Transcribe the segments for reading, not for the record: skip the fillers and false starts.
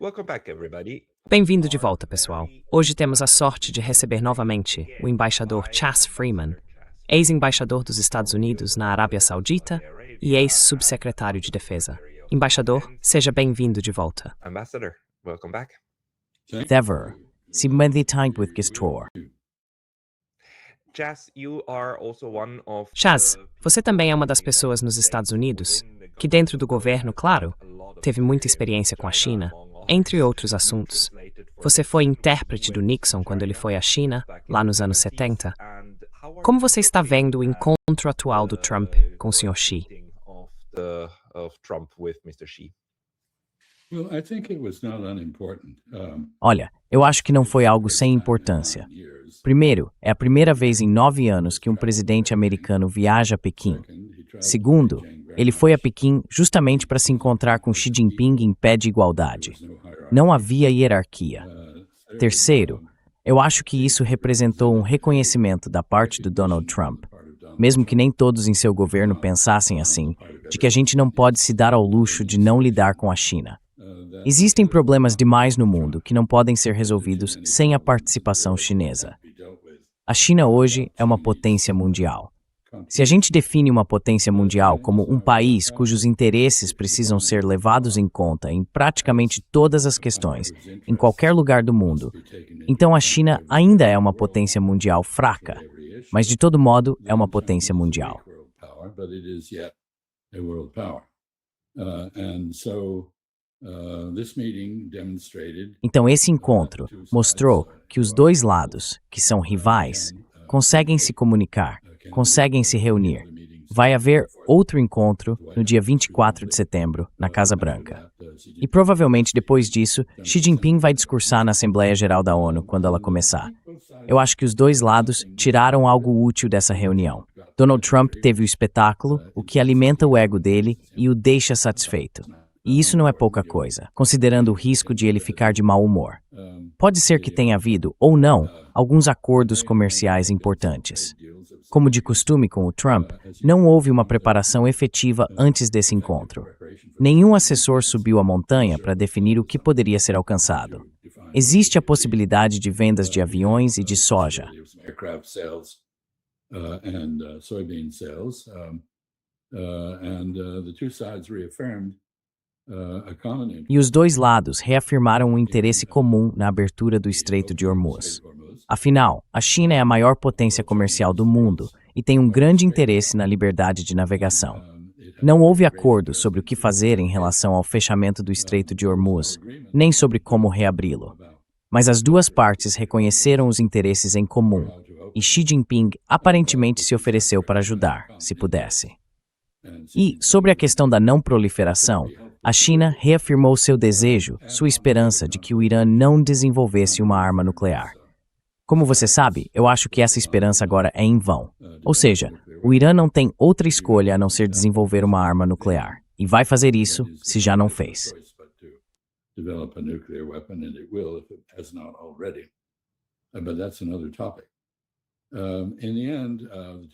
Welcome back, everybody. Bem-vindo de volta, pessoal. Hoje temos a sorte de receber novamente o embaixador Chas Freeman, ex-embaixador dos Estados Unidos na Arábia Saudita e ex-subsecretário de Defesa. Embaixador, seja bem-vindo de volta. Ambassador, welcome back. Dever, si meditant with gestor. Chas, you are also one of Chas, você também é uma das pessoas nos Estados Unidos que, dentro do governo, claro, teve muita experiência com a China, entre outros assuntos. Você foi intérprete do Nixon quando ele foi à China, lá nos anos 70. Como você está vendo o encontro atual do Trump com o Sr. Xi? Olha, eu acho que não foi algo sem importância. Primeiro, é a primeira vez em 9 anos que um presidente americano viaja a Pequim. Segundo, ele foi a Pequim justamente para se encontrar com Xi Jinping em pé de igualdade. Não havia hierarquia. Terceiro, eu acho que isso representou um reconhecimento da parte do Donald Trump, mesmo que nem todos em seu governo pensassem assim, de que a gente não pode se dar ao luxo de não lidar com a China. Existem problemas demais no mundo que não podem ser resolvidos sem a participação chinesa. A China hoje é uma potência mundial. Se a gente define uma potência mundial como um país cujos interesses precisam ser levados em conta em praticamente todas as questões, em qualquer lugar do mundo, então a China ainda é uma potência mundial fraca, mas de todo modo é uma potência mundial. Então esse encontro mostrou que os dois lados, que são rivais, conseguem se comunicar, conseguem se reunir. Vai haver outro encontro no dia 24 de setembro, na Casa Branca. E provavelmente depois disso, Xi Jinping vai discursar na Assembleia Geral da ONU quando ela começar. Eu acho que os dois lados tiraram algo útil dessa reunião. Donald Trump teve o espetáculo, o que alimenta o ego dele e o deixa satisfeito. E isso não é pouca coisa, considerando o risco de ele ficar de mau humor. Pode ser que tenha havido, ou não, alguns acordos comerciais importantes. Como de costume com o Trump, não houve uma preparação efetiva antes desse encontro. Nenhum assessor subiu a montanha para definir o que poderia ser alcançado. Existe a possibilidade de vendas de aviões e de soja. E os dois lados reafirmaram um interesse comum na abertura do Estreito de Hormuz. Afinal, a China é a maior potência comercial do mundo e tem um grande interesse na liberdade de navegação. Não houve acordo sobre o que fazer em relação ao fechamento do Estreito de Hormuz, nem sobre como reabri-lo. Mas as duas partes reconheceram os interesses em comum, e Xi Jinping aparentemente se ofereceu para ajudar, se pudesse. E, sobre a questão da não proliferação, a China reafirmou seu desejo, sua esperança de que o Irã não desenvolvesse uma arma nuclear. Como você sabe, eu acho que essa esperança agora é em vão. Ou seja, o Irã não tem outra escolha a não ser desenvolver uma arma nuclear. E vai fazer isso se já não fez.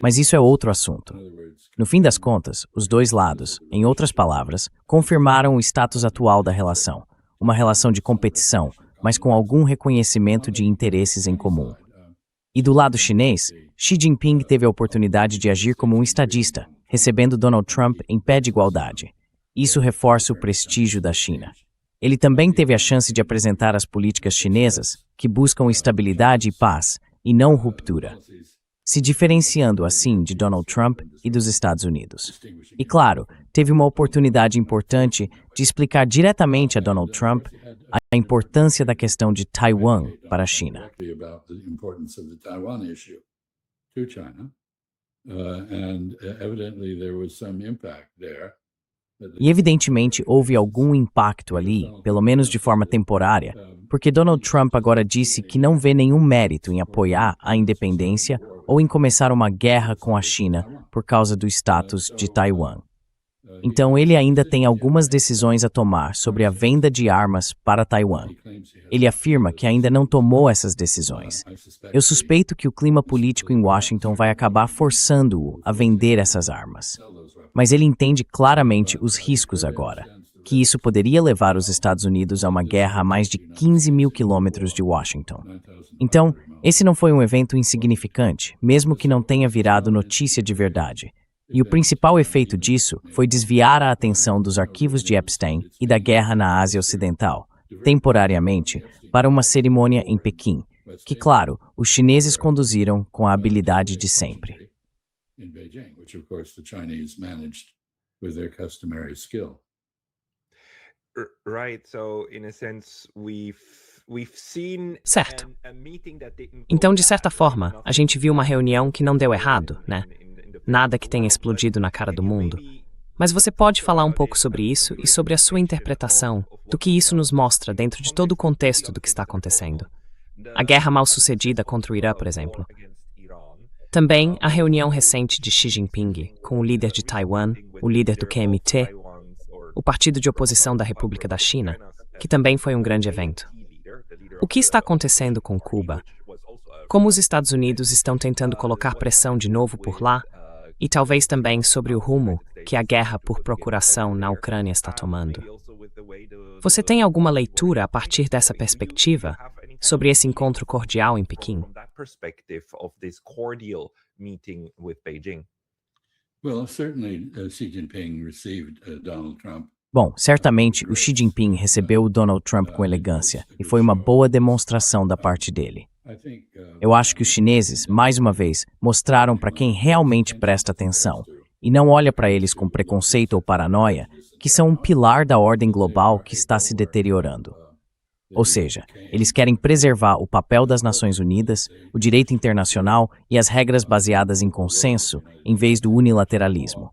Mas isso é outro assunto. No fim das contas, os dois lados, em outras palavras, confirmaram o status atual da relação. Uma relação de competição, mas com algum reconhecimento de interesses em comum. E do lado chinês, Xi Jinping teve a oportunidade de agir como um estadista, recebendo Donald Trump em pé de igualdade. Isso reforça o prestígio da China. Ele também teve a chance de apresentar as políticas chinesas, que buscam estabilidade e paz, e não ruptura, se diferenciando assim de Donald Trump e dos Estados Unidos. E claro, teve uma oportunidade importante de explicar diretamente a Donald Trump a importância da questão de Taiwan para a China. E evidentemente houve algum impacto ali, pelo menos de forma temporária, porque Donald Trump agora disse que não vê nenhum mérito em apoiar a independência ou em começar uma guerra com a China por causa do status de Taiwan. Então ele ainda tem algumas decisões a tomar sobre a venda de armas para Taiwan. Ele afirma que ainda não tomou essas decisões. Eu suspeito que o clima político em Washington vai acabar forçando-o a vender essas armas. Mas ele entende claramente os riscos agora. que isso poderia levar os Estados Unidos a uma guerra a mais de 15 mil quilômetros de Washington. Então, esse não foi um evento insignificante, mesmo que não tenha virado notícia de verdade. E o principal efeito disso foi desviar a atenção dos arquivos de Epstein e da guerra na Ásia Ocidental, temporariamente, para uma cerimônia em Pequim, que, claro, os chineses conduziram com a habilidade de sempre. Right, so in a sense we've seen Certo. a meeting that didn't go Então, de certa bad, forma, a gente viu uma nothing reunião que não deu errado, in né? the Nada que physical tenha world, explodido na but cara do can you mundo. maybe Mas você pode talk falar um about pouco it sobre and isso e your sobre a sua interpretation interpretação of do what que we isso saw nos mostra in dentro de context todo o of the contexto do que está Iran-Pakistan acontecendo. protocol. A guerra mal The sucedida contra o Irã, por war exemplo. against Iran. Também a reunião recente de Xi Jinping com o líder de Taiwan, o líder do QMT, o partido de oposição da República da China, que também foi um grande evento. O que está acontecendo com Cuba? Como os Estados Unidos estão tentando colocar pressão de novo por lá? E talvez também sobre o rumo que a guerra por procuração na Ucrânia está tomando. Você tem alguma leitura a partir dessa perspectiva sobre esse encontro cordial em Pequim? Well, certainly Xi Jinping received Donald Trump. Bom, certamente o Xi Jinping recebeu o Donald Trump com elegância e foi uma boa demonstração da parte dele. Eu acho que os chineses, mais uma vez, mostraram para quem realmente presta atenção e não olha para eles com preconceito ou paranoia, que são um pilar da ordem global que está se deteriorando. Ou seja, eles querem preservar o papel das Nações Unidas, o direito internacional e as regras baseadas em consenso, em vez do unilateralismo.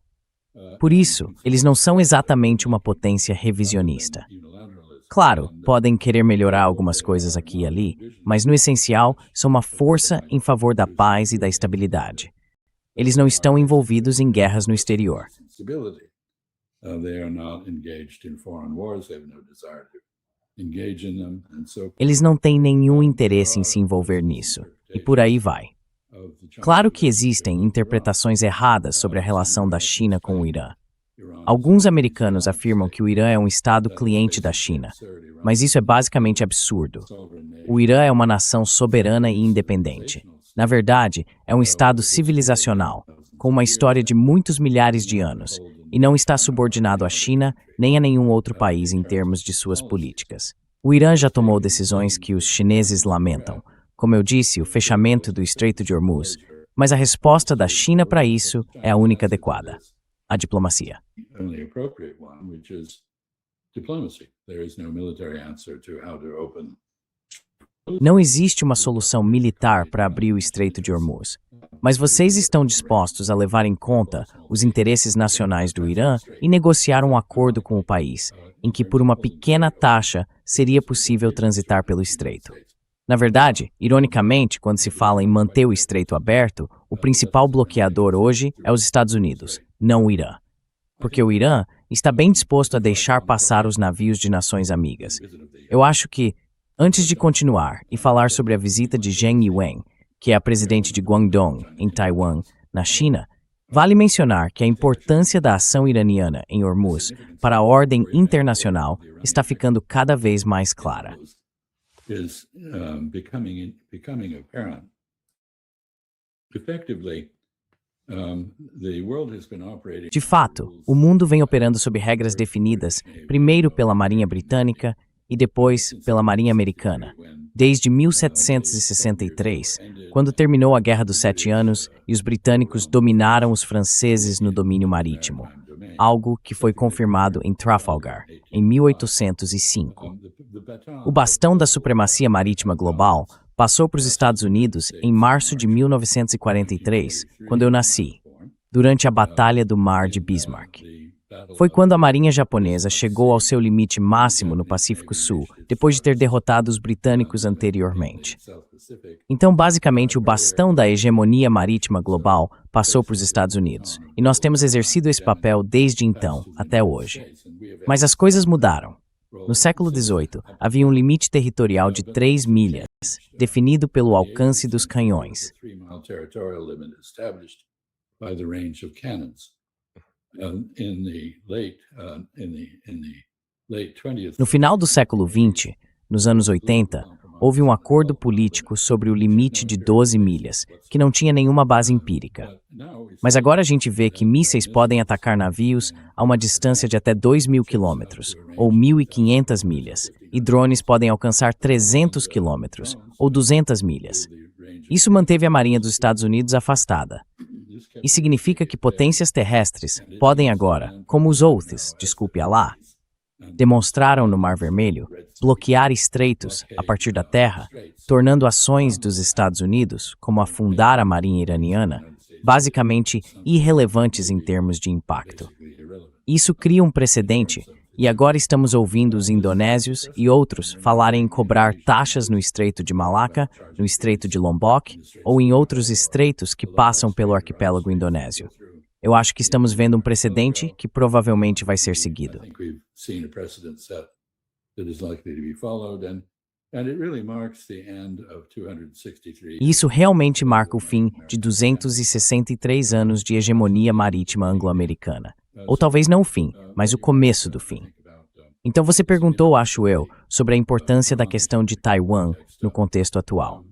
Por isso, eles não são exatamente uma potência revisionista. Claro, podem querer melhorar algumas coisas aqui e ali, mas no essencial, são uma força em favor da paz e da estabilidade. Eles não estão envolvidos em guerras no exterior. Eles não têm nenhum interesse em se envolver nisso, e por aí vai. Claro que existem interpretações erradas sobre a relação da China com o Irã. Alguns americanos afirmam que o Irã é um estado cliente da China, mas isso é basicamente absurdo. O Irã é uma nação soberana e independente. Na verdade, é um estado civilizacional, com uma história de muitos milhares de anos, e não está subordinado à China nem a nenhum outro país em termos de suas políticas. O Irã já tomou decisões que os chineses lamentam, como eu disse, o fechamento do Estreito de Hormuz, mas a resposta da China para isso é a única adequada: a diplomacia. Não existe uma solução militar para abrir o Estreito de Hormuz, mas vocês estão dispostos a levar em conta os interesses nacionais do Irã e negociar um acordo com o país, em que por uma pequena taxa seria possível transitar pelo Estreito. Na verdade, ironicamente, quando se fala em manter o Estreito aberto, o principal bloqueador hoje é os Estados Unidos, não o Irã. Porque o Irã está bem disposto a deixar passar os navios de nações amigas. Eu acho que, antes de continuar e falar sobre a visita de Zheng Yuan, que é a presidente de Guangdong, em Taiwan, na China, vale mencionar que a importância da ação iraniana em Hormuz para a ordem internacional está ficando cada vez mais clara. Is becoming apparent. Effectively, the world has been operating. De fato, o mundo vem operando sob regras definidas, primeiro pela Marinha Britânica e depois pela Marinha Americana, desde 1763, quando terminou a Guerra dos Sete Anos e os britânicos dominaram os franceses no domínio marítimo, algo que foi confirmado em Trafalgar, em 1805. O bastão da supremacia marítima global passou para os Estados Unidos em março de 1943, quando eu nasci, durante a Batalha do Mar de Bismarck. Foi quando a Marinha japonesa chegou ao seu limite máximo no Pacífico Sul, depois de ter derrotado os britânicos anteriormente. Então, basicamente, o bastão da hegemonia marítima global passou para os Estados Unidos, e nós temos exercido esse papel desde então até hoje. Mas as coisas mudaram. No século XVIII, havia um limite territorial de 3 milhas, definido pelo alcance dos canhões. In the late in the No final do século XX, nos anos 80, houve um acordo político sobre o limite de 12 milhas, que não tinha nenhuma base empírica. Mas agora a gente vê que mísseis podem atacar navios a uma distância de até 2.000 quilômetros, ou 1.500 milhas, e drones podem alcançar 300 quilômetros, ou 200 milhas. Isso manteve a Marinha dos Estados Unidos afastada. E significa que potências terrestres podem agora, como os Houthis, desculpe Alá, demonstraram no Mar Vermelho, bloquear estreitos a partir da terra, tornando ações dos Estados Unidos, como afundar a marinha iraniana, basicamente irrelevantes em termos de impacto. Isso cria um precedente, e agora estamos ouvindo os indonésios e outros falarem em cobrar taxas no Estreito de Malacca, no Estreito de Lombok ou em outros estreitos que passam pelo arquipélago indonésio. Eu acho que estamos vendo um precedente que provavelmente vai ser seguido. E isso realmente marca o fim de 263 anos de hegemonia marítima anglo-americana. Ou talvez não o fim, mas o começo do fim. Então você perguntou, acho eu, sobre a importância da questão de Taiwan no contexto atual.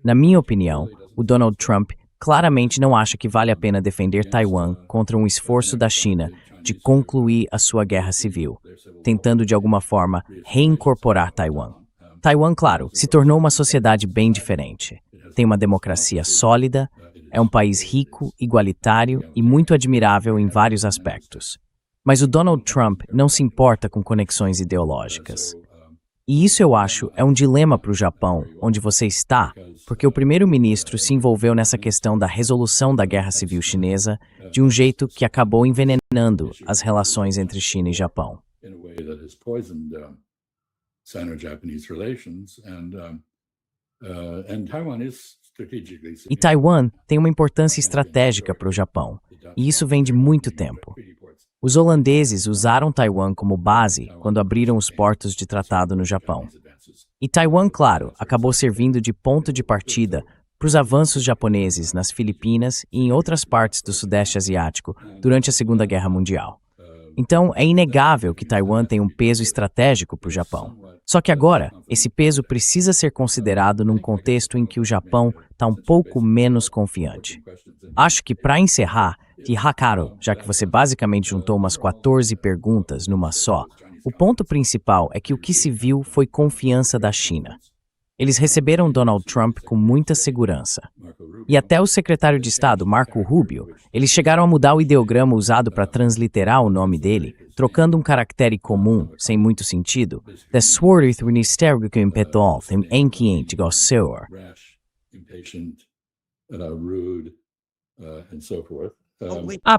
Na minha opinião, o Donald Trump claramente não acha que vale a pena defender Taiwan contra um esforço da China de concluir a sua guerra civil, tentando de alguma forma reincorporar Taiwan. Taiwan, claro, se tornou uma sociedade bem diferente. Tem uma democracia sólida, é um país rico, igualitário e muito admirável em vários aspectos. Mas o Donald Trump não se importa com conexões ideológicas. E isso, eu acho, é um dilema para o Japão, onde você está, porque o primeiro-ministro se envolveu nessa questão da resolução da Guerra Civil Chinesa de um jeito que acabou envenenando as relações entre China e Japão. E Taiwan tem uma importância estratégica para o Japão, e isso vem de muito tempo. Os holandeses usaram Taiwan como base quando abriram os portos de tratado no Japão. E Taiwan, claro, acabou servindo de ponto de partida para os avanços japoneses nas Filipinas e em outras partes do Sudeste Asiático durante a Segunda Guerra Mundial. Então, é inegável que Taiwan tem um peso estratégico para o Japão. Só que agora, esse peso precisa ser considerado num contexto em que o Japão está um pouco menos confiante. Acho que, para encerrar, de Hakaru, já que você basicamente juntou umas 14 perguntas numa só, o ponto principal é que o que se viu foi confiança da China. Eles receberam Donald Trump com muita segurança. E até o secretário de Estado, Marco Rubio, eles chegaram a mudar o ideograma usado para transliterar o nome dele, trocando um caractere comum, sem muito sentido, da Swarth Ministerico Impetol, em Enkiente Gosseur.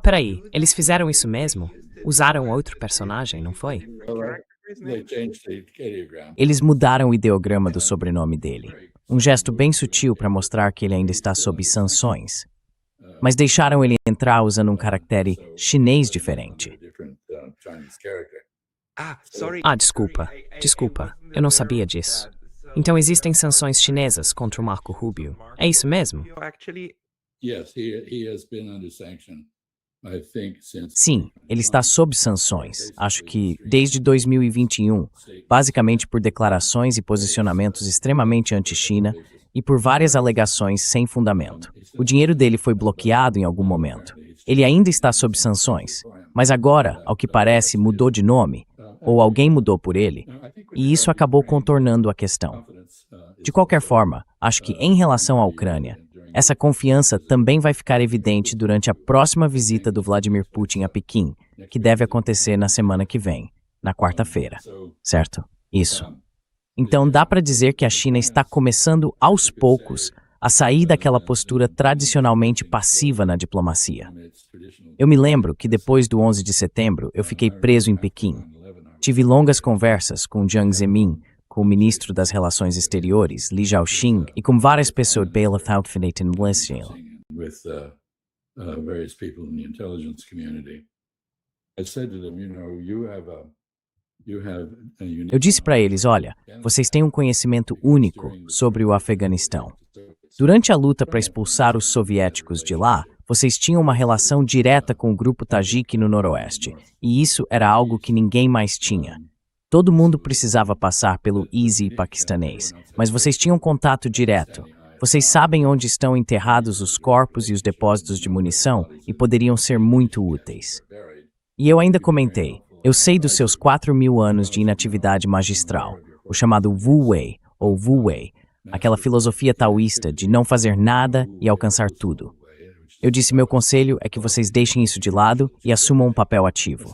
Peraí, eles fizeram isso mesmo? Usaram outro personagem, não foi? Eles mudaram o ideograma do sobrenome dele. Um gesto bem sutil para mostrar que ele ainda está sob sanções. Mas deixaram ele entrar usando um caractere chinês diferente. Desculpa, eu não sabia disso. Então existem sanções chinesas contra o Marco Rubio. É isso mesmo? Sim, ele está sob sanções, acho que desde 2021, basicamente por declarações e posicionamentos extremamente anti-China e por várias alegações sem fundamento. O dinheiro dele foi bloqueado em algum momento. Ele ainda está sob sanções, mas agora, ao que parece, mudou de nome, ou alguém mudou por ele, e isso acabou contornando a questão. De qualquer forma, acho que em relação à Ucrânia, essa confiança também vai ficar evidente durante a próxima visita do Vladimir Putin a Pequim, que deve acontecer na semana que vem, na quarta-feira, certo? Isso. Então dá para dizer que a China está começando aos poucos a sair daquela postura tradicionalmente passiva na diplomacia. Eu me lembro que depois do 11 de setembro eu fiquei preso em Pequim. Tive longas conversas com Jiang Zemin, com o ministro das Relações Exteriores, Li Zhaoxing, e com várias pessoas pela Outfit Militia. Eu disse para eles, olha, vocês têm um conhecimento único sobre o Afeganistão. Durante a luta para expulsar os soviéticos de lá, vocês tinham uma relação direta com o grupo Tajik no Noroeste, e isso era algo que ninguém mais tinha. Todo mundo precisava passar pelo Easy paquistanês, mas vocês tinham contato direto. Vocês sabem onde estão enterrados os corpos e os depósitos de munição e poderiam ser muito úteis. E eu ainda comentei, eu sei dos seus 4.000 anos de inatividade magistral, o chamado Wu Wei, ou Wu Wei, aquela filosofia taoísta de não fazer nada e alcançar tudo. Eu disse, meu conselho é que vocês deixem isso de lado e assumam um papel ativo.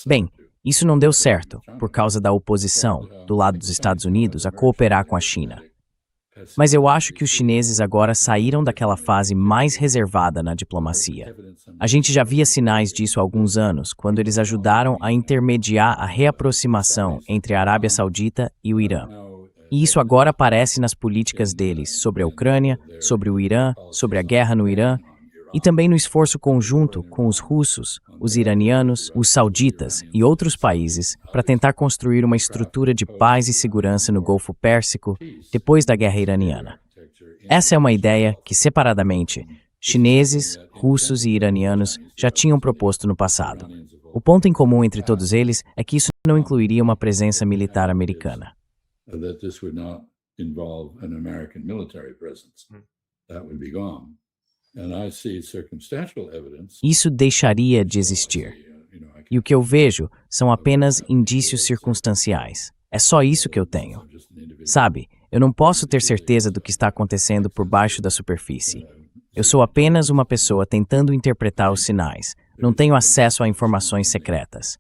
Bem, isso não deu certo por causa da oposição do lado dos Estados Unidos a cooperar com a China. Mas eu acho que os chineses agora saíram daquela fase mais reservada na diplomacia. A gente já via sinais disso há alguns anos, quando eles ajudaram a intermediar a reaproximação entre a Arábia Saudita e o Irã. E isso agora aparece nas políticas deles sobre a Ucrânia, sobre o Irã, sobre a guerra no Irã, e também no esforço conjunto com os russos, os iranianos, os sauditas e outros países para tentar construir uma estrutura de paz e segurança no Golfo Pérsico depois da guerra iraniana. Essa é uma ideia que, separadamente, chineses, russos e iranianos já tinham proposto no passado. O ponto em comum entre todos eles é que isso não incluiria uma presença militar americana. Isso deixaria de existir. E o que eu vejo são apenas indícios circunstanciais. É só isso que eu tenho. Sabe, eu não posso ter certeza do que está acontecendo por baixo da superfície. Eu sou apenas uma pessoa tentando interpretar os sinais. Não tenho acesso a informações secretas.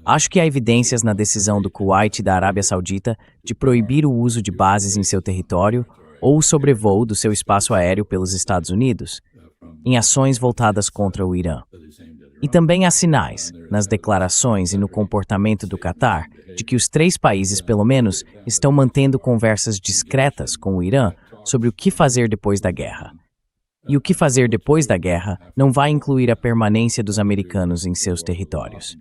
Acho que há evidências na decisão do Kuwait e da Arábia Saudita de proibir o uso de bases em seu território ou o sobrevoo do seu espaço aéreo pelos Estados Unidos, em ações voltadas contra o Irã. E também há sinais, nas declarações e no comportamento do Catar, de que os três países, pelo menos, estão mantendo conversas discretas com o Irã sobre o que fazer depois da guerra. E o que fazer depois da guerra não vai incluir a permanência dos americanos em seus territórios.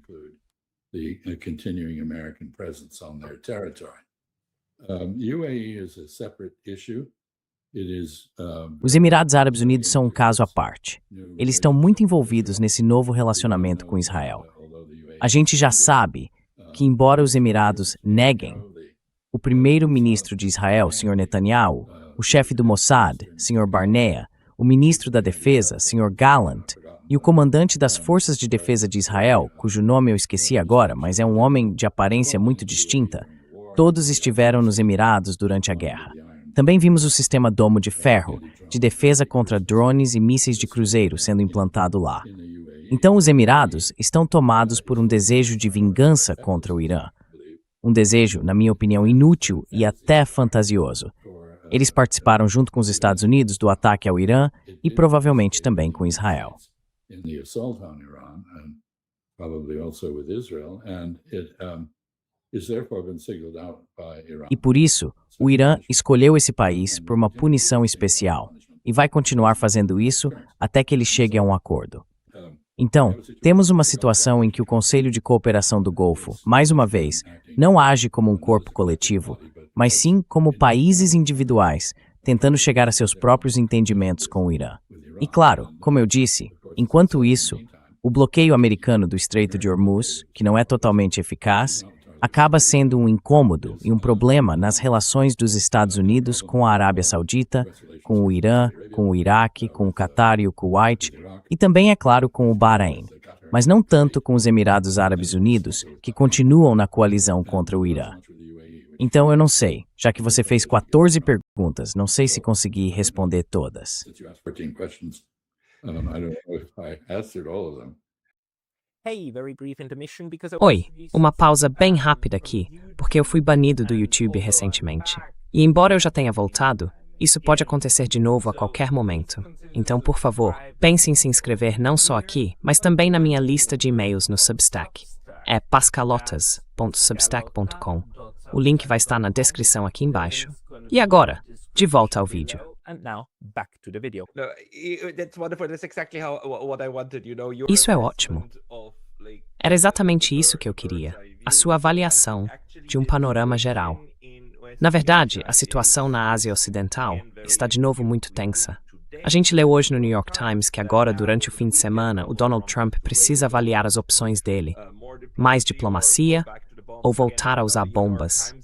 Os Emirados Árabes Unidos são um caso à parte. Eles estão muito envolvidos nesse novo relacionamento com Israel. A gente já sabe que, embora os Emirados neguem, o primeiro-ministro de Israel, Sr. Netanyahu, o chefe do Mossad, Sr. Barnea, o ministro da Defesa, Sr. Gallant, e o comandante das Forças de Defesa de Israel, cujo nome eu esqueci agora, mas é um homem de aparência muito distinta, todos estiveram nos Emirados durante a guerra. Também vimos o sistema Domo de Ferro, de defesa contra drones e mísseis de cruzeiro sendo implantado lá. Então os Emirados estão tomados por um desejo de vingança contra o Irã. Um desejo, na minha opinião, inútil e até fantasioso. Eles participaram junto com os Estados Unidos do ataque ao Irã e provavelmente também com Israel. E por isso, o Irã escolheu esse país por uma punição especial e vai continuar fazendo isso até que ele chegue a um acordo. Então, temos uma situação em que o Conselho de Cooperação do Golfo, mais uma vez, não age como um corpo coletivo, mas sim como países individuais, tentando chegar a seus próprios entendimentos com o Irã. E claro, como eu disse, enquanto isso, o bloqueio americano do Estreito de Hormuz, que não é totalmente eficaz, acaba sendo um incômodo e um problema nas relações dos Estados Unidos com a Arábia Saudita, com o Irã, com o Iraque, com o Catar e o Kuwait, e também, é claro, com o Bahrein, mas não tanto com os Emirados Árabes Unidos, que continuam na coalizão contra o Irã. Então eu não sei, já que você fez 14 perguntas, não sei se consegui responder todas. Oi, uma pausa bem rápida aqui, porque eu fui banido do YouTube recentemente. E embora eu já tenha voltado, isso pode acontecer de novo a qualquer momento. Então, por favor, pense em se inscrever não só aqui, mas também na minha lista de e-mails no Substack. É pascalotas.substack.com. O link vai estar na descrição aqui embaixo. E agora, de volta ao vídeo. Isso é ótimo. Era exatamente isso que eu queria, a sua avaliação de um panorama geral. Na verdade, a situação na Ásia Ocidental está de novo muito tensa. A gente leu hoje no New York Times que agora, durante o fim de semana, o Donald Trump precisa avaliar as opções dele. Mais diplomacia ou voltar a usar bombas?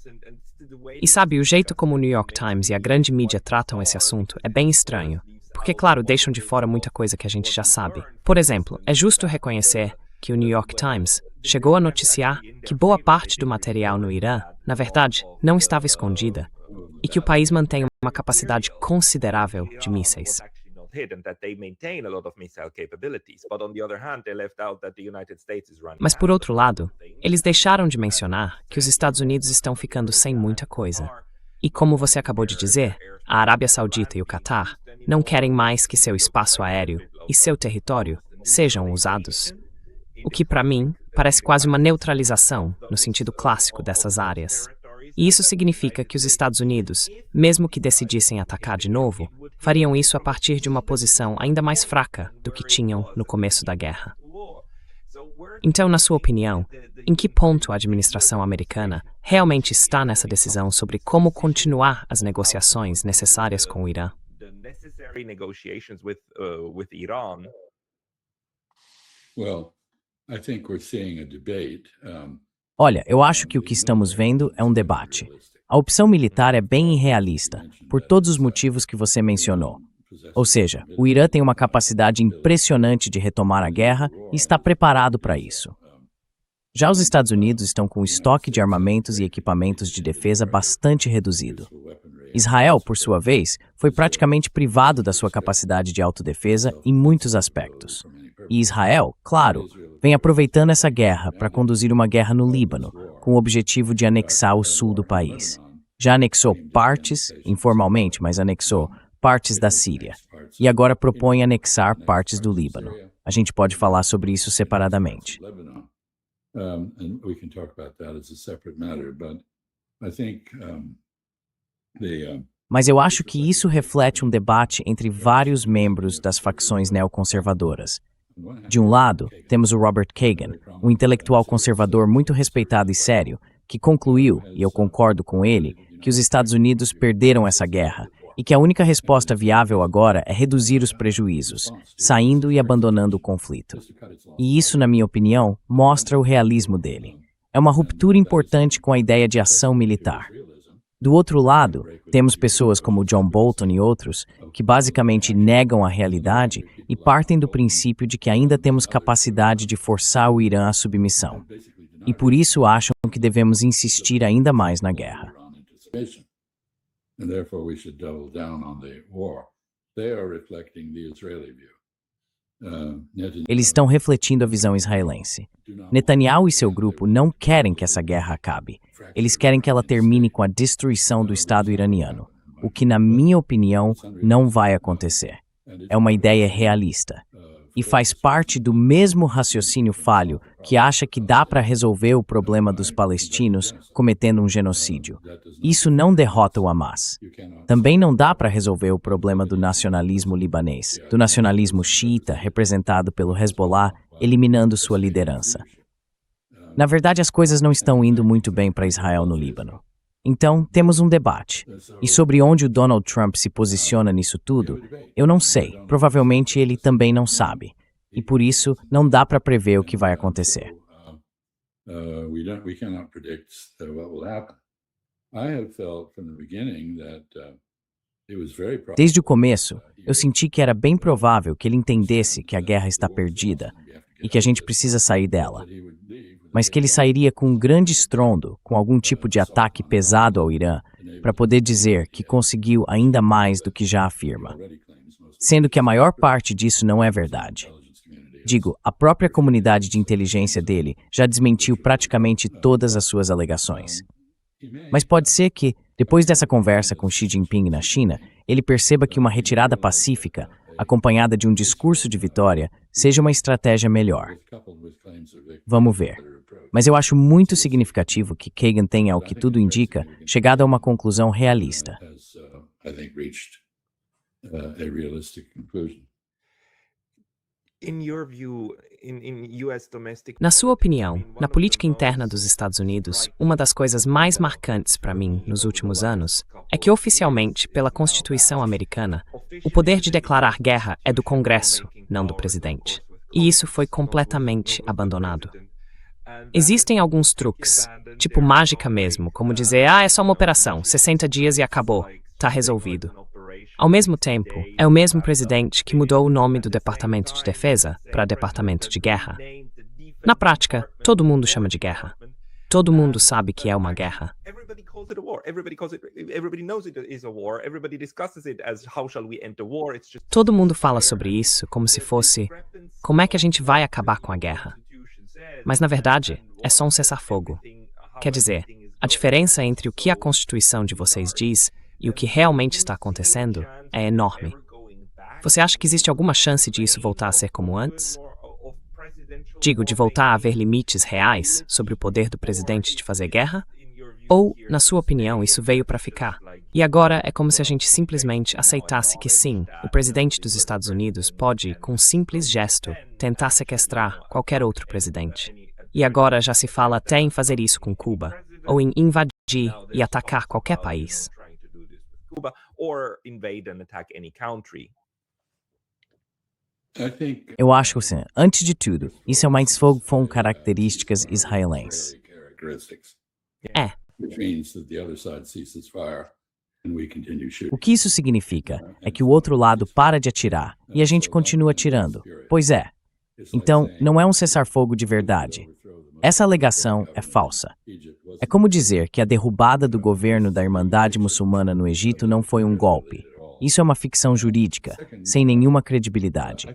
E sabe, o jeito como o New York Times e a grande mídia tratam esse assunto é bem estranho. Porque, claro, deixam de fora muita coisa que a gente já sabe. Por exemplo, é justo reconhecer que o New York Times chegou a noticiar que boa parte do material no Irã, na verdade, não estava escondida, e que o país mantém uma capacidade considerável de mísseis. Mas, por outro lado, eles deixaram de mencionar que os Estados Unidos estão ficando sem muita coisa. E como você acabou de dizer, a Arábia Saudita e o Catar não querem mais que seu espaço aéreo e seu território sejam usados. O que, para mim, parece quase uma neutralização, no sentido clássico dessas áreas. E isso significa que os Estados Unidos, mesmo que decidissem atacar de novo, fariam isso a partir de uma posição ainda mais fraca do que tinham no começo da guerra. Então, na sua opinião, em que ponto a administração americana realmente está nessa decisão sobre como continuar as negociações necessárias com o Irã? Well, I think we're seeing a debate. Olha, eu acho que o que estamos vendo é um debate. A opção militar é bem irrealista, por todos os motivos que você mencionou. Ou seja, o Irã tem uma capacidade impressionante de retomar a guerra e está preparado para isso. Já os Estados Unidos estão com o estoque de armamentos e equipamentos de defesa bastante reduzido. Israel, por sua vez, foi praticamente privado da sua capacidade de autodefesa em muitos aspectos. E Israel, claro, vem aproveitando essa guerra para conduzir uma guerra no Líbano, com o objetivo de anexar o sul do país. Já anexou partes, informalmente, mas anexou partes da Síria. E agora propõe anexar partes do Líbano. A gente pode falar sobre isso separadamente. And we can talk about that as a separate matter, but I think Mas eu acho que isso reflete um debate entre vários membros das facções neoconservadoras. De um lado, temos o Robert Kagan, um intelectual conservador muito respeitado e sério, que concluiu, e eu concordo com ele, que os Estados Unidos perderam essa guerra e que a única resposta viável agora é reduzir os prejuízos, saindo e abandonando o conflito. E isso, na minha opinião, mostra o realismo dele. É uma ruptura importante com a ideia de ação militar. Do outro lado, temos pessoas como John Bolton e outros que basicamente negam a realidade e partem do princípio de que ainda temos capacidade de forçar o Irã à submissão. E por isso acham que devemos insistir ainda mais na guerra. And therefore we should double down on the war. They are reflecting the Israeli view. Eles estão refletindo a visão israelense. Netanyahu e seu grupo não querem que essa guerra acabe. Eles querem que ela termine com a destruição do Estado iraniano, o que, na minha opinião, não vai acontecer. É uma ideia realista. E faz parte do mesmo raciocínio falho que acha que dá para resolver o problema dos palestinos cometendo um genocídio. Isso não derrota o Hamas. Também não dá para resolver o problema do nacionalismo libanês, do nacionalismo xiita representado pelo Hezbollah, eliminando sua liderança. Na verdade, as coisas não estão indo muito bem para Israel no Líbano. Então, temos um debate. E sobre onde o Donald Trump se posiciona nisso tudo, eu não sei. Provavelmente ele também não sabe. E por isso, não dá para prever o que vai acontecer. We cannot predict what will happen. I have felt from the beginning that it was very probable. Desde o começo, eu senti que era bem provável que ele entendesse que a guerra está perdida e que a gente precisa sair dela. Mas que ele sairia com um grande estrondo, com algum tipo de ataque pesado ao Irã, para poder dizer que conseguiu ainda mais do que já afirma. Sendo que a maior parte disso não é verdade. Digo, a própria comunidade de inteligência dele já desmentiu praticamente todas as suas alegações. Mas pode ser que, depois dessa conversa com Xi Jinping na China, ele perceba que uma retirada pacífica, acompanhada de um discurso de vitória, seja uma estratégia melhor. Vamos ver. Mas eu acho muito significativo que Kagan tenha, ao que tudo indica, chegado a uma conclusão realista. Na sua opinião, na política interna dos Estados Unidos, uma das coisas mais marcantes para mim nos últimos anos é que, oficialmente, pela Constituição americana, o poder de declarar guerra é do Congresso, não do presidente. E isso foi completamente abandonado. Existem alguns truques, tipo mágica mesmo, como dizer, é só uma operação, 60 dias e acabou, tá resolvido. Ao mesmo tempo, é o mesmo presidente que mudou o nome do Departamento de Defesa para Departamento de Guerra. Na prática, todo mundo chama de guerra. Todo mundo sabe que é uma guerra. Todo mundo fala sobre isso como se fosse, como é que a gente vai acabar com a guerra? Mas, na verdade, é só um cessar-fogo. Quer dizer, a diferença entre o que a Constituição de vocês diz e o que realmente está acontecendo é enorme. Você acha que existe alguma chance de isso voltar a ser como antes? Digo, de voltar a haver limites reais sobre o poder do presidente de fazer guerra? Ou, na sua opinião, isso veio para ficar? E agora é como se a gente simplesmente aceitasse que sim, o presidente dos Estados Unidos pode, com um simples gesto, tentar sequestrar qualquer outro presidente. E agora já se fala até em fazer isso com Cuba, ou em invadir e atacar qualquer país. Eu acho assim, antes de tudo, isso é uma fogo com características israelenses. É. O que isso significa é que o outro lado para de atirar e a gente continua atirando. Pois é. Então, não é um cessar-fogo de verdade. Essa alegação é falsa. É como dizer que a derrubada do governo da Irmandade Muçulmana no Egito não foi um golpe. Isso é uma ficção jurídica, sem nenhuma credibilidade.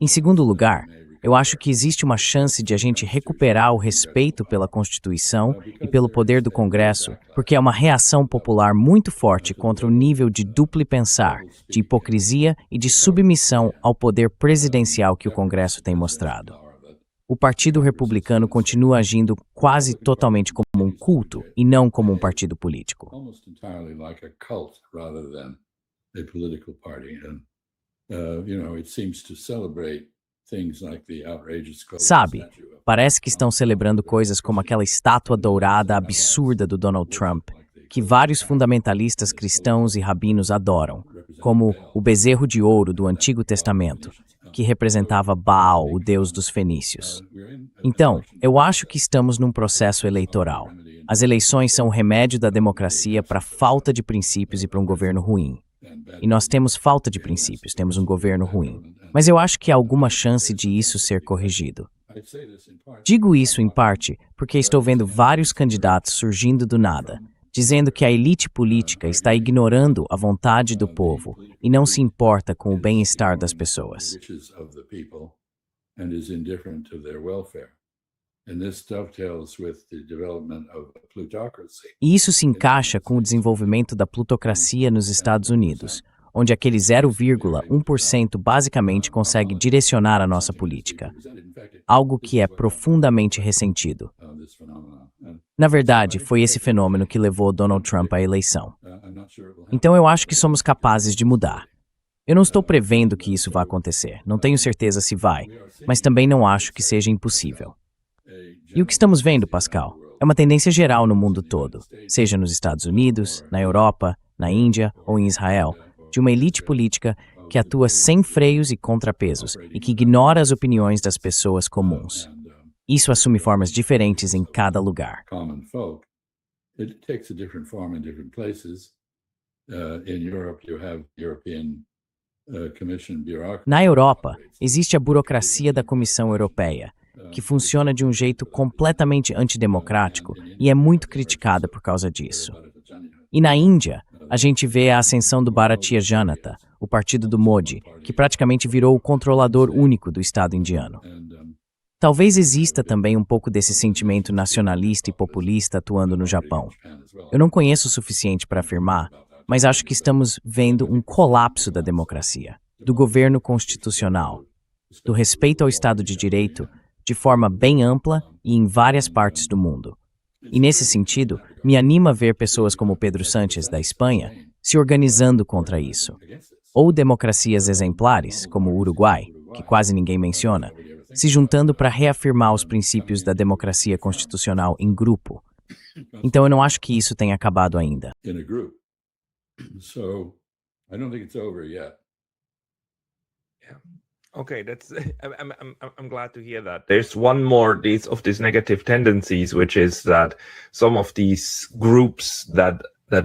Em segundo lugar, eu acho que existe uma chance de a gente recuperar o respeito pela Constituição e pelo poder do Congresso, porque é uma reação popular muito forte contra o nível de duplo pensar, de hipocrisia e de submissão ao poder presidencial que o Congresso tem mostrado. O Partido Republicano continua agindo quase totalmente como um culto e não como um partido político. Sabe, parece que estão celebrando coisas como aquela estátua dourada absurda do Donald Trump, que vários fundamentalistas cristãos e rabinos adoram, como o bezerro de ouro do Antigo Testamento, que representava Baal, o deus dos fenícios. Então, eu acho que estamos num processo eleitoral. As eleições são o remédio da democracia para a falta de princípios e para um governo ruim. E nós temos falta de princípios, temos um governo ruim. Mas eu acho que há alguma chance de isso ser corrigido. Digo isso, em parte, porque estou vendo vários candidatos surgindo do nada, dizendo que a elite política está ignorando a vontade do povo e não se importa com o bem-estar das pessoas. E isso se encaixa com o desenvolvimento da plutocracia nos Estados Unidos, onde aquele 0,1% basicamente consegue direcionar a nossa política, algo que é profundamente ressentido. Na verdade, foi esse fenômeno que levou Donald Trump à eleição. Então eu acho que somos capazes de mudar. Eu não estou prevendo que isso vai acontecer, não tenho certeza se vai, mas também não acho que seja impossível. E o que estamos vendo, Pascal, é uma tendência geral no mundo todo, seja nos Estados Unidos, na Europa, na Índia ou em Israel, de uma elite política que atua sem freios e contrapesos e que ignora as opiniões das pessoas comuns. Isso assume formas diferentes em cada lugar. Na Europa, existe a burocracia da Comissão Europeia, que funciona de um jeito completamente antidemocrático e é muito criticada por causa disso. E na Índia, a gente vê a ascensão do Bharatiya Janata, o partido do Modi, que praticamente virou o controlador único do Estado indiano. Talvez exista também um pouco desse sentimento nacionalista e populista atuando no Japão. Eu não conheço o suficiente para afirmar, mas acho que estamos vendo um colapso da democracia, do governo constitucional, do respeito ao Estado de Direito, de forma bem ampla e em várias partes do mundo. E nesse sentido, me anima ver pessoas como Pedro Sánchez, da Espanha, se organizando contra isso. Ou democracias exemplares, como o Uruguai, que quase ninguém menciona, se juntando para reafirmar os princípios da democracia constitucional em grupo. Então eu não acho que isso tenha acabado ainda. In a group. So I don't think it's over yet. Okay, that's I'm glad to hear that. There's one more of these negative tendencies, which is that some of these groups that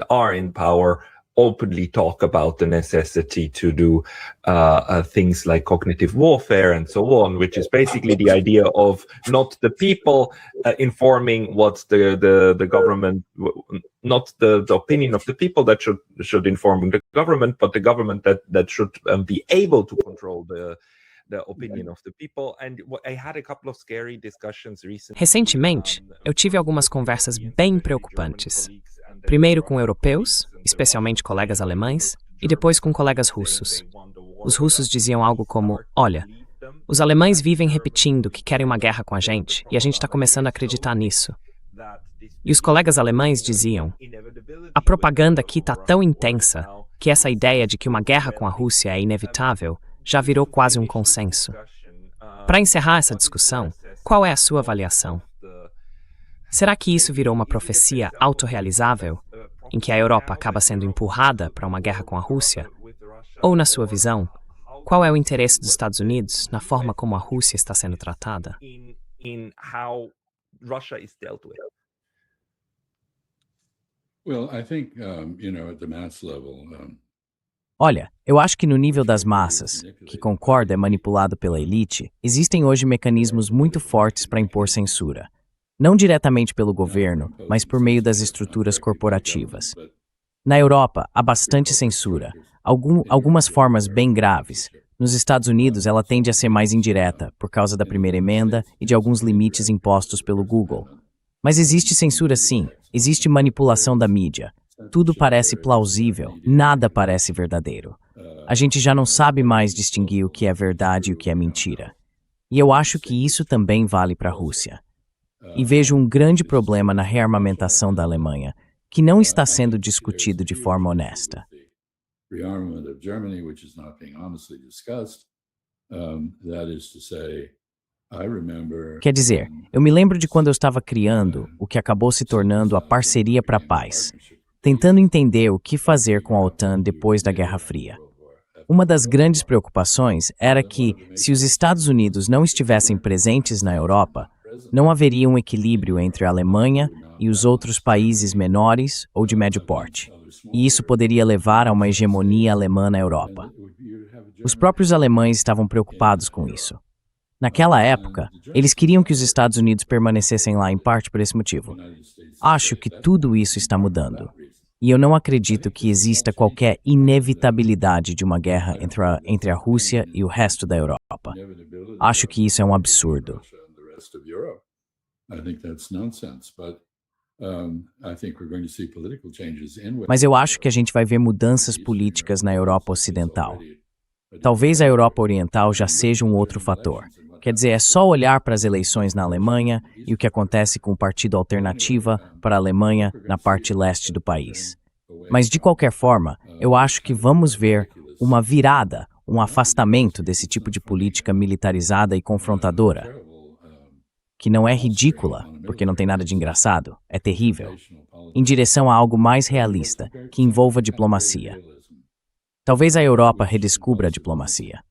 are in power openly talk about the necessity to do things like cognitive warfare and so on, which is basically the idea of not the people informing what the government, not the opinion of the people that should inform the government, but the government that should be able to control the opinion of the people. And I had a couple of scary discussions recently. Recentemente, eu tive algumas conversas bem preocupantes. Primeiro com europeus, especialmente colegas alemães, e depois com colegas russos. Os russos diziam algo como: olha, os alemães vivem repetindo que querem uma guerra com a gente está começando a acreditar nisso. E os colegas alemães diziam: a propaganda aqui está tão intensa que essa ideia de que uma guerra com a Rússia é inevitável já virou quase um consenso. Para encerrar essa discussão, qual é a sua avaliação? Será que isso virou uma profecia autorrealizável, em que a Europa acaba sendo empurrada para uma guerra com a Rússia? Ou, na sua visão, qual é o interesse dos Estados Unidos na forma como a Rússia está sendo tratada? In how Russia is dealt with. Well, I think, at the mass level, Olha, eu acho que no nível das massas, que concorda é manipulado pela elite, existem hoje mecanismos muito fortes para impor censura. Não diretamente pelo governo, mas por meio das estruturas corporativas. Na Europa, há bastante censura, algumas formas bem graves. Nos Estados Unidos, ela tende a ser mais indireta, por causa da primeira emenda e de alguns limites impostos pelo Google. Mas existe censura sim, existe manipulação da mídia. Tudo parece plausível, nada parece verdadeiro. A gente já não sabe mais distinguir o que é verdade e o que é mentira. E eu acho que isso também vale para a Rússia. E vejo um grande problema na rearmamentação da Alemanha, que não está sendo discutido de forma honesta. rearmament of Germany, which is not being honestly discussed. That is to say, I remember. Quer dizer, eu me lembro de quando eu estava criando o que acabou se tornando a Parceria para a Paz, tentando entender o que fazer com a OTAN depois da Guerra Fria. Uma das grandes preocupações era que, se os Estados Unidos não estivessem presentes na Europa, não haveria um equilíbrio entre a Alemanha e os outros países menores ou de médio porte, e isso poderia levar a uma hegemonia alemã na Europa. Os próprios alemães estavam preocupados com isso. Naquela época, eles queriam que os Estados Unidos permanecessem lá em parte por esse motivo. Acho que tudo isso está mudando. E eu não acredito que exista qualquer inevitabilidade de uma guerra entre a Rússia e o resto da Europa. Acho que isso é um absurdo. Mas eu acho que a gente vai ver mudanças políticas na Europa Ocidental. Talvez a Europa Oriental já seja um outro fator. Quer dizer, é só olhar para as eleições na Alemanha e o que acontece com o Partido Alternativa para a Alemanha na parte leste do país. Mas, de qualquer forma, eu acho que vamos ver uma virada, um afastamento desse tipo de política militarizada e confrontadora, que não é ridícula, porque não tem nada de engraçado, é terrível, em direção a algo mais realista, que envolva diplomacia. Talvez a Europa redescubra a diplomacia.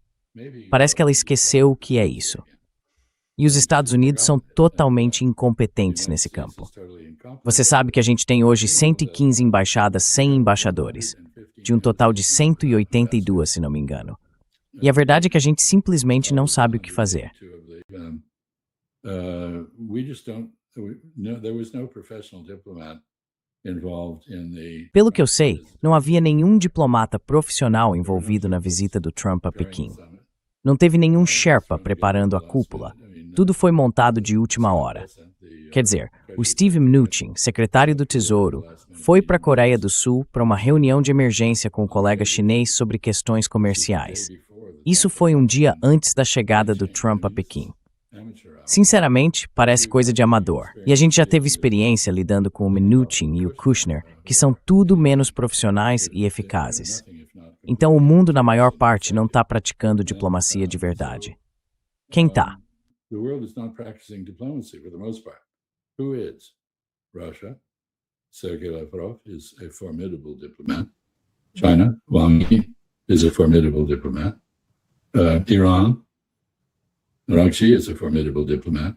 Parece que ela esqueceu o que é isso. E os Estados Unidos são totalmente incompetentes nesse campo. Você sabe que a gente tem hoje 115 embaixadas sem embaixadores, de um total de 182, se não me engano. E a verdade é que a gente simplesmente não sabe o que fazer. Pelo que eu sei, não havia nenhum diplomata profissional envolvido na visita do Trump a Pequim. Não teve nenhum Sherpa preparando a cúpula. Tudo foi montado de última hora. Quer dizer, o Steve Mnuchin, secretário do Tesouro, foi para a Coreia do Sul para uma reunião de emergência com o colega chinês sobre questões comerciais. Isso foi um dia antes da chegada do Trump a Pequim. Sinceramente, parece coisa de amador. E a gente já teve experiência lidando com o Mnuchin e o Kushner, que são tudo menos profissionais e eficazes. Então o mundo, na maior parte, não está praticando diplomacia de verdade. Quem está? the world is not practicing diplomacy for the most part. Who is? Russia. Sergei Lavrov is a formidable diplomat. China, Wang Yi is a formidable diplomat. Iran, Rangxi is a formidable diplomat.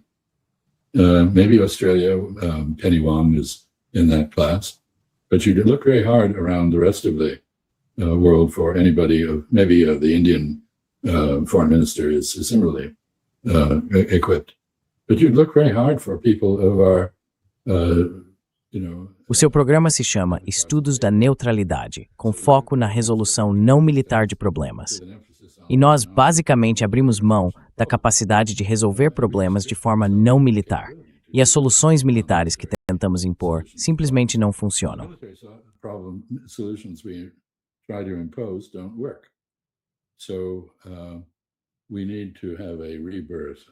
Maybe Australia, Penny Wong is in that class. But you look very hard around the rest of the world for anybody maybe the Indian foreign minister is similarly equipped. But you look very hard for people who are, O seu programa se chama Estudos da Neutralidade, com foco na resolução não militar de problemas. E nós, basicamente, abrimos mão da capacidade de resolver problemas de forma não militar. E as soluções militares que tentamos impor simplesmente não funcionam.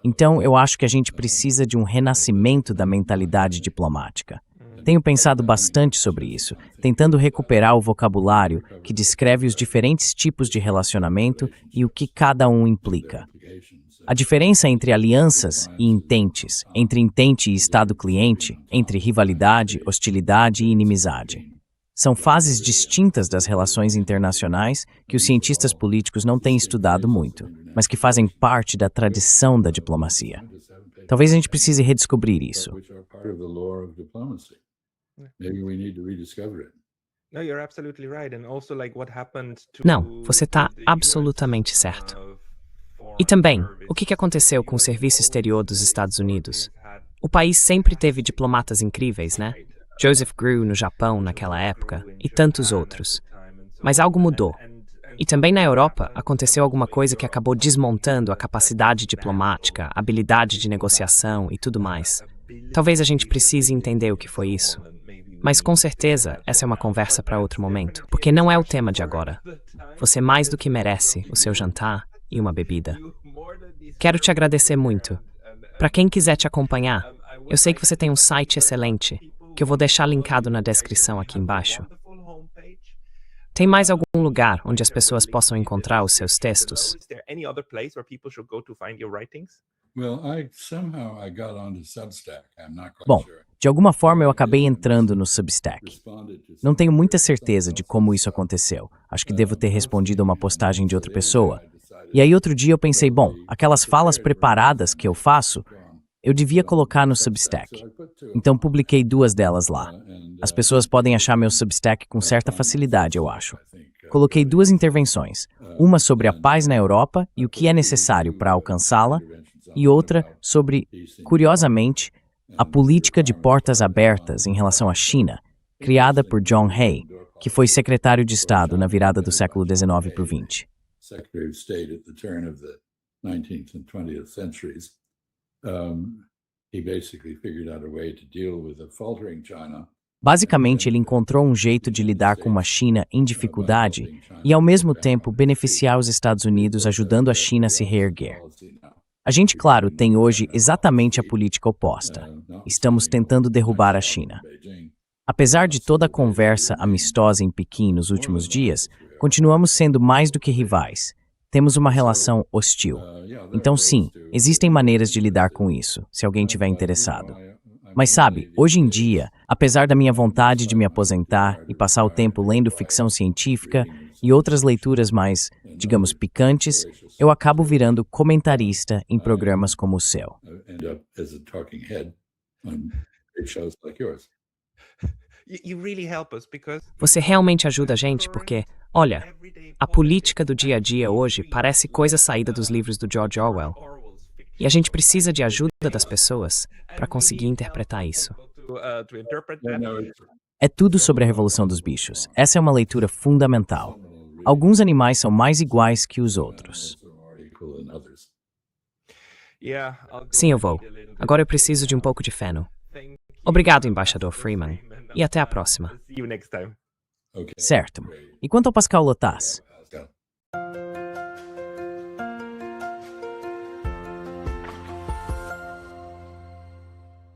Então, eu acho que a gente precisa de um renascimento da mentalidade diplomática. Tenho pensado bastante sobre isso, tentando recuperar o vocabulário que descreve os diferentes tipos de relacionamento e o que cada um implica. A diferença entre alianças e intentes, entre intente e Estado-cliente, entre rivalidade, hostilidade e inimizade. São fases distintas das relações internacionais que os cientistas políticos não têm estudado muito, mas que fazem parte da tradição da diplomacia. Talvez a gente precise redescobrir isso. Não, você está absolutamente certo. E também, o que aconteceu com o Serviço Exterior dos Estados Unidos? O país sempre teve diplomatas incríveis, né? Joseph Grew no Japão naquela época e tantos outros. Mas algo mudou. E também na Europa aconteceu alguma coisa que acabou desmontando a capacidade diplomática, a habilidade de negociação e tudo mais. Talvez a gente precise entender o que foi isso. Mas com certeza essa é uma conversa para outro momento, porque não é o tema de agora. Você mais do que merece o seu jantar e uma bebida. Quero te agradecer muito. Para quem quiser te acompanhar, eu sei que você tem um site excelente, que eu vou deixar linkado na descrição aqui embaixo. Tem mais algum lugar onde as pessoas possam encontrar os seus textos? Bom, de alguma forma eu acabei entrando no Substack. Não tenho muita certeza de como isso aconteceu. Acho que devo ter respondido a uma postagem de outra pessoa. E aí outro dia eu pensei, bom, aquelas falas preparadas que eu faço, eu devia colocar no Substack. Então publiquei 2 delas lá. As pessoas podem achar meu Substack com certa facilidade, eu acho. Coloquei 2 intervenções, uma sobre a paz na Europa e o que é necessário para alcançá-la, e outra sobre, curiosamente, a política de portas abertas em relação à China, criada por John Hay, que foi secretário de Estado na virada do século XIX para o XX. Secretary of State at the turn of the 19th and 20th centuries. He basically figured out a way to deal with a faltering China. Basicamente, ele encontrou um jeito de lidar com uma China em dificuldade e, ao mesmo tempo, beneficiar os Estados Unidos ajudando a China a se reerguer. A gente, claro, tem hoje exatamente a política oposta. Estamos tentando derrubar a China. Apesar de toda a conversa amistosa em Pequim nos últimos dias, continuamos sendo mais do que rivais. Temos uma relação hostil. Então, sim, existem maneiras de lidar com isso, se alguém estiver interessado. Mas sabe, hoje em dia, apesar da minha vontade de me aposentar e passar o tempo lendo ficção científica e outras leituras mais, digamos, picantes, eu acabo virando comentarista em programas como o seu. Você realmente ajuda a gente porque, olha, a política do dia a dia hoje parece coisa saída dos livros do George Orwell. E a gente precisa de ajuda das pessoas para conseguir interpretar isso. É tudo sobre a Revolução dos Bichos. Essa é uma leitura fundamental. Alguns animais são mais iguais que os outros. Sim, eu vou. Agora eu preciso de um pouco de feno. Obrigado, embaixador Freeman. E até a próxima. Certo. E quanto ao Pascal Lotas?